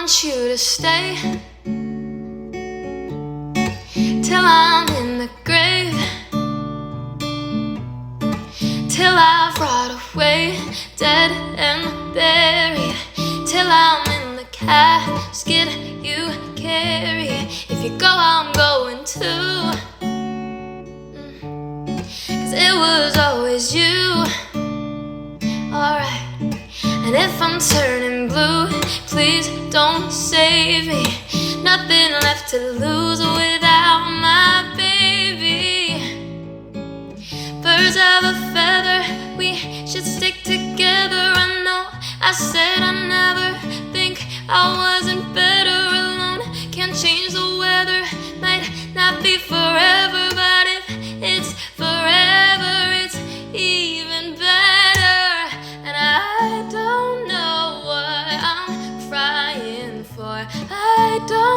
want you to stay till I'm in the grave, till I've rot away, dead and buried, till I'm in the casket you carry. If you go, I'm going too, 'cause it was always you. Alright. And if I'm turning blue, please don't save me. Nothing left to lose without my baby. Birds of a feather, we should stick together. I know I said I never think I wasn't better alone. Can't change the weather, might not be forever, but if it's forever, it's even better. And I don't know what I'm crying for. I don't